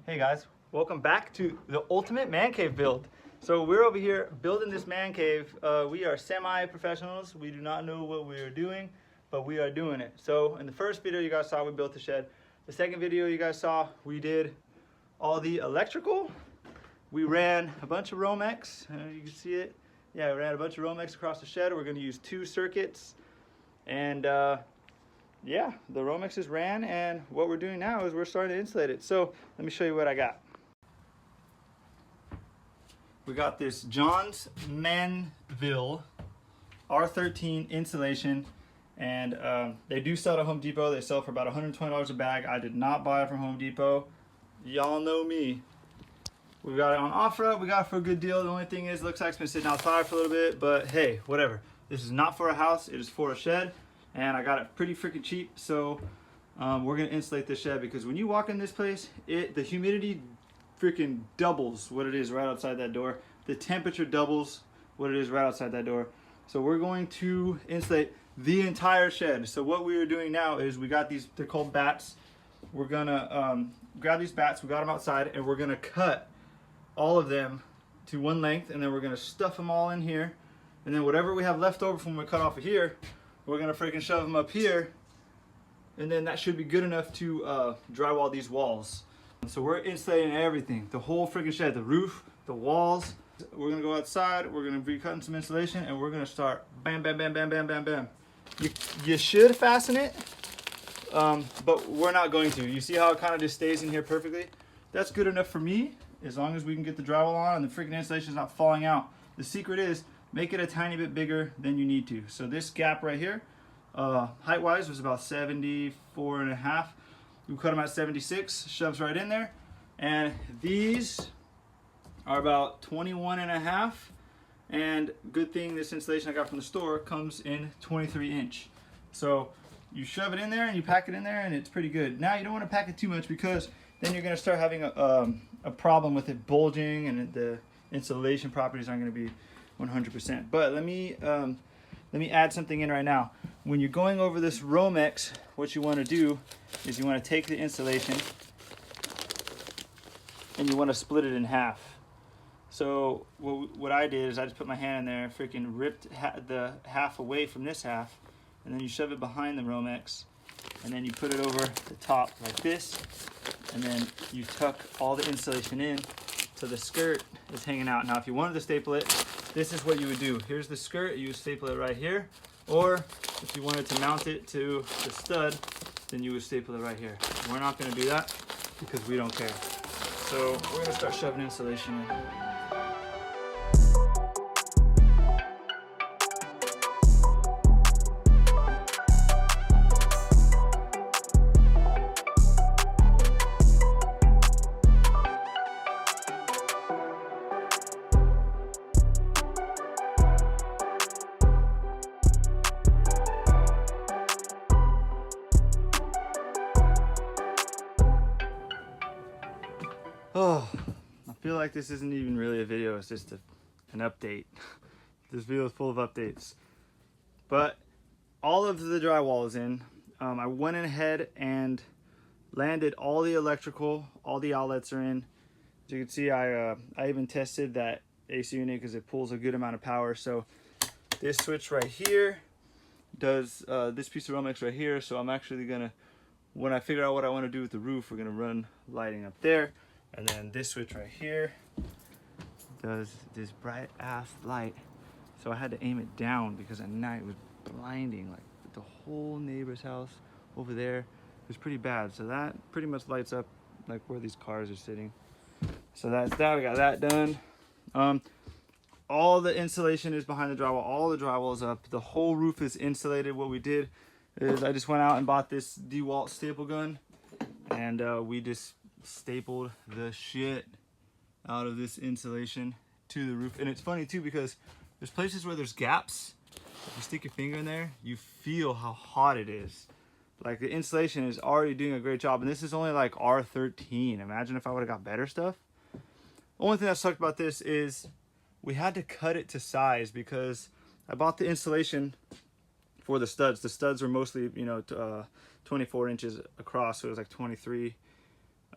Hey guys, welcome back to the ultimate man cave build. So we're over here building this man cave. We are semi-professionals. We do not know what we are doing, but we are doing it. So in the first video you guys saw, we built the shed. The second video you guys saw, we did all the electrical. We ran a bunch of Romex, you can see it. Yeah, we ran a bunch of Romex across the shed. We're gonna use 2 circuits. And yeah, the Romexes ran, and what we're doing now is we're starting to insulate it. So let me show you what I got. We got this John's Manville R13 insulation, and they do sell at Home Depot. They sell for about $120 a bag. I did not buy it from Home Depot. Y'all know me. We got it on offer. We got it for a good deal. The only thing is, it looks like it's been sitting outside for a little bit, but hey, whatever. This is not for a house. It is for a shed. And I got it pretty freaking cheap, so we're gonna insulate this shed, because when you walk in this place, the humidity freaking doubles what it is right outside that door. The temperature doubles what it is right outside that door. So we're going to insulate the entire shed. So what we are doing now is, we got these, they're called bats. We're gonna grab these bats, we got them outside, and we're gonna cut all of them to one length, and then we're gonna stuff them all in here. And then whatever we have left over from when we cut off of here, we're gonna freaking shove them up here, and then that should be good enough to drywall these walls. So we're insulating everything, the whole freaking shed, the roof, the walls. We're gonna go outside, we're gonna be cutting some insulation, and we're gonna start bam, bam, bam, bam, bam, bam, bam. You should fasten it, but we're not going to. You see how it kind of just stays in here perfectly? That's good enough for me, as long as we can get the drywall on and the freaking insulation is not falling out. The secret is, make it a tiny bit bigger than you need to. So this gap right here, height wise, was about 74.5. We cut them at 76, shoves right in there. And these are about 21.5. And good thing this insulation I got from the store comes in 23-inch. So you shove it in there and you pack it in there, and it's pretty good. Now you don't want to pack it too much, because then you're gonna start having a problem with it bulging, and the insulation properties aren't gonna be 100%. But let me add something in right now. When you're going over this Romex, what you want to do is, you want to take the insulation and you want to split it in half. So what I did is, I just put my hand in there, freaking ripped the half away from this half, and then you shove it behind the Romex, and then you put it over the top like this, and then you tuck all the insulation in so the skirt is hanging out. Now if you wanted to staple it, this is what you would do. Here's the skirt, you would staple it right here. Or if you wanted to mount it to the stud, then you would staple it right here. We're not gonna do that, because we don't care. So we're gonna start shoving insulation in. Oh, I feel like this isn't even really a video, it's just an update. This video is full of updates. But all of the drywall is in. I went ahead and landed all the electrical, all the outlets are in. As you can see, I even tested that AC unit, because it pulls a good amount of power. So this switch right here does this piece of Romex right here. So I'm actually gonna, when I figure out what I want to do with the roof, we're gonna run lighting up there. And then this switch right here does this bright ass light. So I had to aim it down, because at night it was blinding, like the whole neighbor's house over there. It was pretty bad. So that pretty much lights up like where these cars are sitting. So that's that, we got that done. All the insulation is behind the drywall. All the drywall is up. The whole roof is insulated. What we did is, I just went out and bought this DeWalt staple gun, and we just stapled the shit out of this insulation to the roof. And it's funny too, because there's places where there's gaps. If you stick your finger in there, you feel how hot it is. Like, the insulation is already doing a great job, and this is only like R13. Imagine if I would have got better stuff. Only thing that sucked about this is we had to cut it to size, because I bought the insulation for the studs. The studs were mostly, you know, 24 inches across, so it was like 23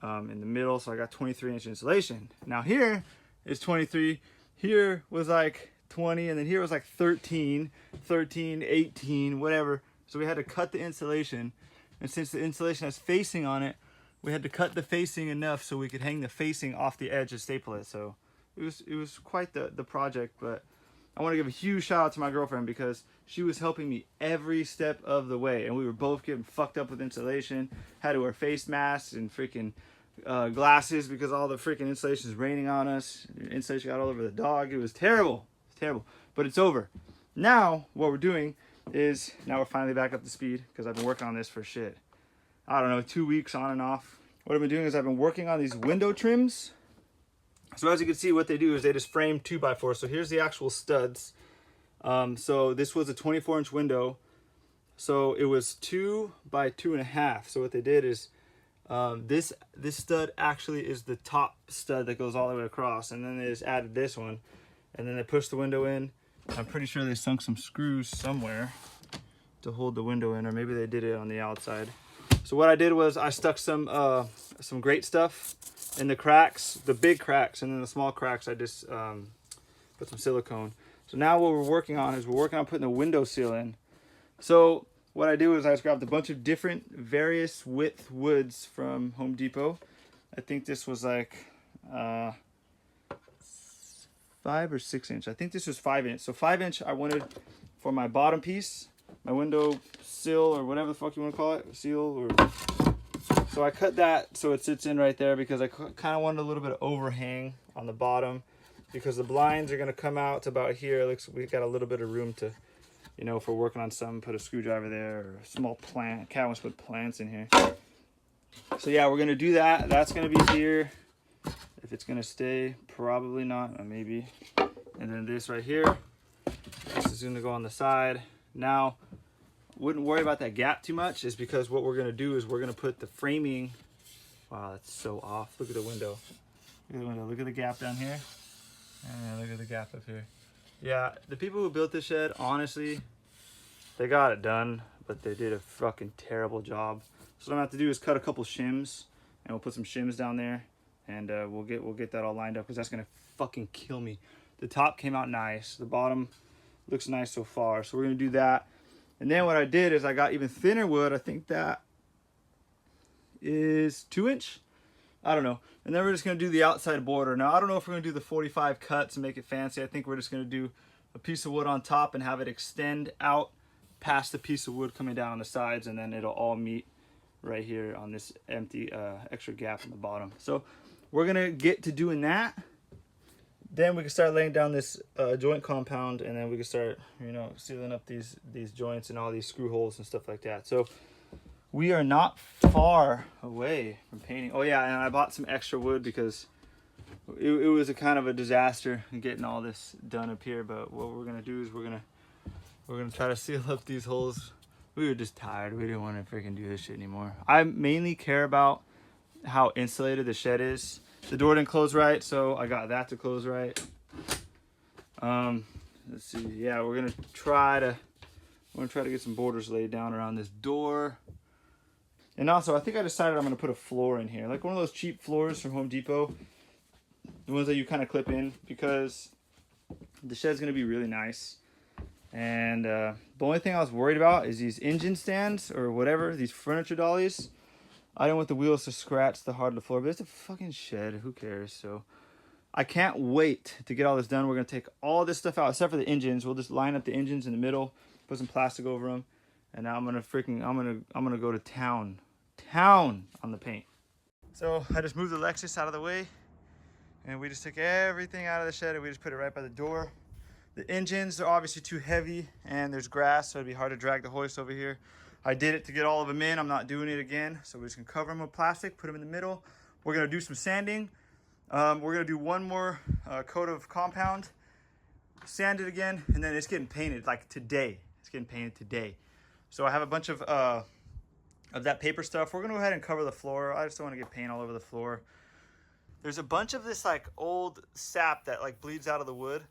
in the middle. So I got 23-inch insulation. Now here is 23. Here was like 20, and then here was like 13, 18, whatever. So we had to cut the insulation. And since the insulation has facing on it, we had to cut the facing enough so we could hang the facing off the edge and staple it. So it was quite the project, but I want to give a huge shout out to my girlfriend because she was helping me every step of the way, and we were both getting fucked up with insulation. Had to wear face masks and freaking glasses because all the freaking insulation is raining on us. Insulation got all over the dog. It was terrible. It's terrible, but it's over. Now what we're doing is now we're finally back up to speed because I've been working on this for shit, I don't know, 2 weeks on and off. What I've been doing is I've been working on these window trims. So as you can see, what they do is they just frame 2x4. So here's the actual studs. So this was a 24-inch window. So it was 2 by 2.5. So what they did is this stud actually is the top stud that goes all the way across, and then they just added this one, and then they pushed the window in. I'm pretty sure they sunk some screws somewhere to hold the window in, or maybe they did it on the outside. So what I did was I stuck some great stuff in the cracks, the big cracks, and then the small cracks I just put some silicone. So now what we're working on is we're working on putting the window seal in. So what I do is I just grabbed a bunch of different various width woods from Home Depot. I think this was like 5 or 6 inch. I think this was 5 inch. So 5 inch I wanted for my bottom piece, my window sill, or whatever the fuck you want to call it, seal. Or so I cut that so it sits in right there because I kind of wanted a little bit of overhang on the bottom because the blinds are going to come out to about here. It looks we got a little bit of room to, you know, if we're working on something, put a screwdriver there, or a small plant. Cat wants to put plants in here. So yeah, we're going to do that. That's going to be here. If it's going to stay, probably not, maybe. And then this right here, this is going to go on the side. Now, wouldn't worry about that gap too much, is because what we're going to do is we're going to put the framing. Wow, that's so off. Look at the window. Look at the window. Look at the gap down here. And look at the gap up here. Yeah, the people who built this shed, honestly, they got it done, but they did a fucking terrible job. So what I'm gonna have to do is cut a couple shims, and we'll put some shims down there, and we'll get that all lined up because that's gonna fucking kill me. The top came out nice. The bottom looks nice so far. So we're gonna do that. And then what I did is I got even thinner wood. I think that is 2 inch. I don't know. And then we're just going to do the outside border. Now, I don't know if we're going to do the 45 cuts and make it fancy. I think we're just going to do a piece of wood on top and have it extend out past the piece of wood coming down on the sides, and then it'll all meet right here on this empty extra gap in the bottom. So we're going to get to doing that. Then we can start laying down this joint compound, and then we can start, you know, sealing up these joints and all these screw holes and stuff like that. So we are not far away from painting. Oh yeah, and I bought some extra wood because it was a kind of a disaster getting all this done up here. But what we're gonna do is we're gonna try to seal up these holes. We were just tired. We didn't want to freaking do this shit anymore. I mainly care about how insulated the shed is. The door didn't close right, so I got that to close right. Let's see. Yeah, we're gonna try to get some borders laid down around this door. And also, I think I decided I'm going to put a floor in here. Like one of those cheap floors from Home Depot. The ones that you kind of clip in, because the shed's going to be really nice. And the only thing I was worried about is these engine stands or whatever, these furniture dollies. I don't want the wheels to scratch the hard of the floor, but it's a fucking shed. Who cares? So I can't wait to get all this done. We're going to take all this stuff out, except for the engines. We'll just line up the engines in the middle, put some plastic over them. And now I'm going to go to town on the paint. So I just moved the Lexus out of the way, and we just took everything out of the shed and we just put it right by the door. The engines are obviously too heavy, and there's grass, so it'd be hard to drag the hoist over here. I did it to get all of them in. I'm not doing it again, so we're just gonna cover them with plastic, put them in the middle. We're gonna do some sanding. We're gonna do one more coat of compound, sand it again, and then it's getting painted like today. It's getting painted today. So I have a bunch of that paper stuff. We're gonna go ahead and cover the floor. I just don't want to get paint all over the floor. There's a bunch of this like old sap that like bleeds out of the wood.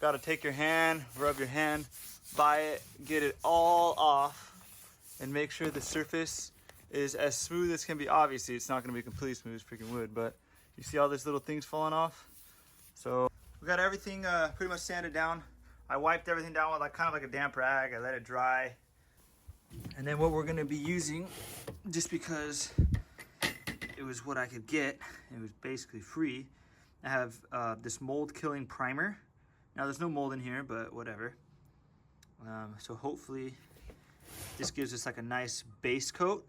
Got to take your hand, rub your hand, buy it, get it all off, and make sure the surface is as smooth as can be. Obviously, it's not going to be completely smooth, it's freaking wood, but you see all these little things falling off? So we got everything pretty much sanded down. I wiped everything down with kind of like a damp rag. I let it dry. And then what we're going to be using, just because it was what I could get, it was basically free, I have this mold killing primer. Now there's no mold in here, but whatever. So hopefully this gives us like a nice base coat.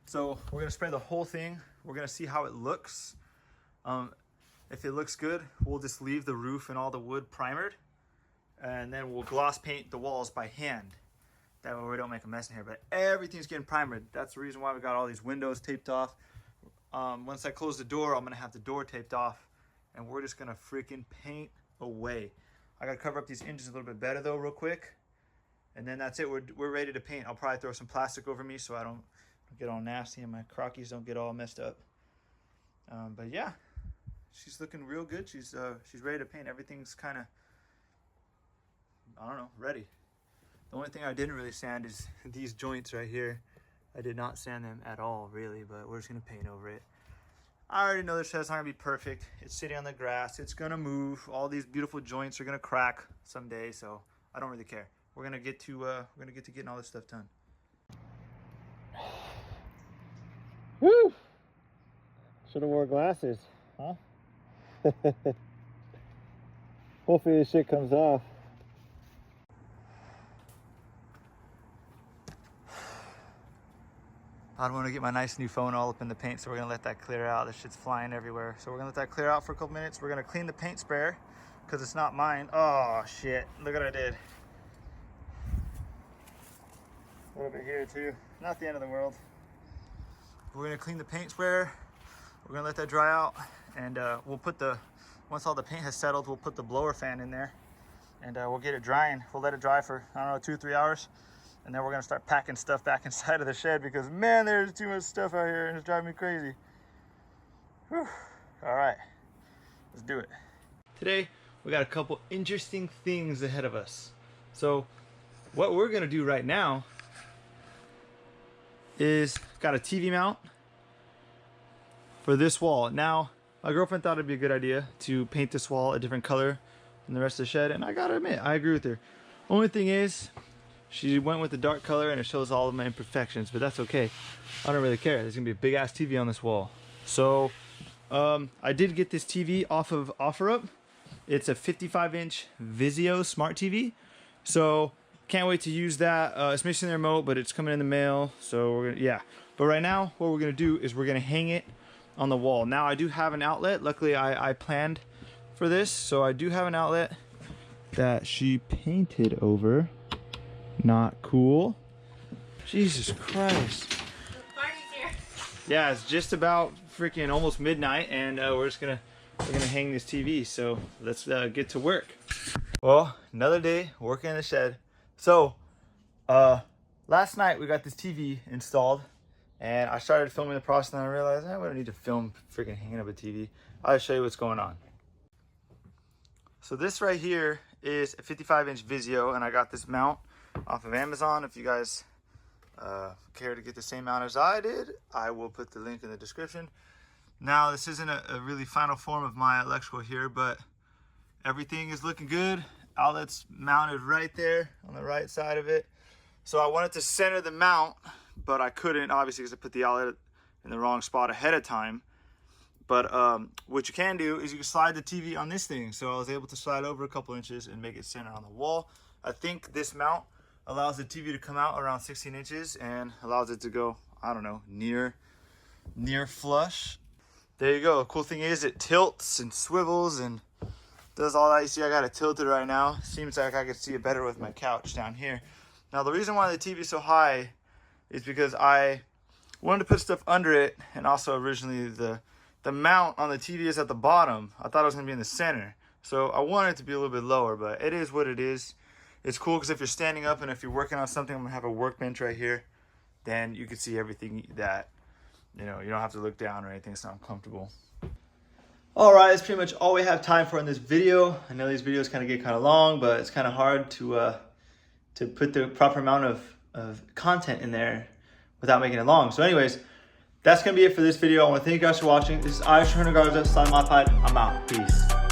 So we're gonna spray the whole thing. We're gonna see how it looks. If it looks good, we'll just leave the roof and all the wood primered, and then we'll gloss paint the walls by hand. That way we don't make a mess in here, but everything's getting primered. That's the reason why we got all these windows taped off. Once I close the door, I'm gonna have the door taped off, and we're just gonna freaking paint away. I gotta cover up these inches a little bit better though real quick, and then that's it. We're ready to paint. I'll probably throw some plastic over me so I don't get all nasty and my crockies don't get all messed up. But yeah, she's looking real good. She's ready to paint. Everything's kind of, I don't know, ready. The only thing I didn't really sand is these joints right here. I did not sand them at all, really, but we're just gonna paint over it. I already know this shed's not gonna be perfect. It's sitting on the grass. It's gonna move. All these beautiful joints are gonna crack someday, so I don't really care. We're gonna get to getting all this stuff done. Woo! Should have wore glasses, huh? Hopefully this shit comes off. I don't want to get my nice new phone all up in the paint, so we're gonna let that clear out. This shit's flying everywhere. So we're gonna let that clear out for a couple minutes. We're gonna clean the paint sprayer because it's not mine. Oh shit, look what I did. A little bit here too. Not the end of the world. We're gonna clean the paint sprayer. We're gonna let that dry out, and we'll put once all the paint has settled, we'll put the blower fan in there, and we'll get it drying. We'll let it dry for, I don't know, 2 or 3 hours. And then we're gonna start packing stuff back inside of the shed because man, there's too much stuff out here and it's driving me crazy. Whew. All right, let's do it. Today, we got a couple interesting things ahead of us. So what we're gonna do right now is got a TV mount for this wall. Now, my girlfriend thought it'd be a good idea to paint this wall a different color than the rest of the shed, and I gotta admit, I agree with her. Only thing is, she went with the dark color and it shows all of my imperfections, but that's okay. I don't really care. There's gonna be a big ass TV on this wall. So I did get this TV off of OfferUp. It's a 55-inch Vizio smart TV. So can't wait to use that. It's missing the remote, but it's coming in the mail. So we're gonna, yeah. But right now, what we're gonna do is we're gonna hang it on the wall. Now I do have an outlet. Luckily I planned for this. So I do have an outlet that she painted over. Not cool. Jesus Christ. The party's here. Yeah, it's just about freaking almost midnight, and we're gonna hang this TV. So let's get to work. Well, another day working in the shed. So last night we got this TV installed, and I started filming the process, and I realized I don't need to film freaking hanging up a TV. I'll show you what's going on. So this right here is a 55-inch Vizio, and I got this mount off of Amazon. If you guys care to get the same mount as I did, I will put the link in the description. Now, this isn't a really final form of my electrical here, but everything is looking good. Outlet's mounted right there on the right side of it. So I wanted to center the mount, but I couldn't, obviously, because I put the outlet in the wrong spot ahead of time. But what you can do is you can slide the TV on this thing. So I was able to slide over a couple inches and make it center on the wall. I think this mount allows the TV to come out around 16 inches and allows it to go, I don't know, near flush. There you go. Cool thing is it tilts and swivels and does all that. You see I got it tilted right now. Seems like I could see it better with my couch down here. Now the reason why the TV is so high is because I wanted to put stuff under it, and also originally the mount on the TV is at the bottom. I thought it was going to be in the center. So I wanted it to be a little bit lower, but it is what it is. It's cool because if you're standing up and if you're working on something, I'm gonna have a workbench right here, then you can see everything that, you know, you don't have to look down or anything. It's not uncomfortable. All right, that's pretty much all we have time for in this video. I know these videos kind of get kind of long, but it's kind of hard to put the proper amount of content in there without making it long. So anyways, that's going to be it for this video. I want to thank you guys for watching. This is Irish Garza, Slime Mod Pod. I'm out. Peace.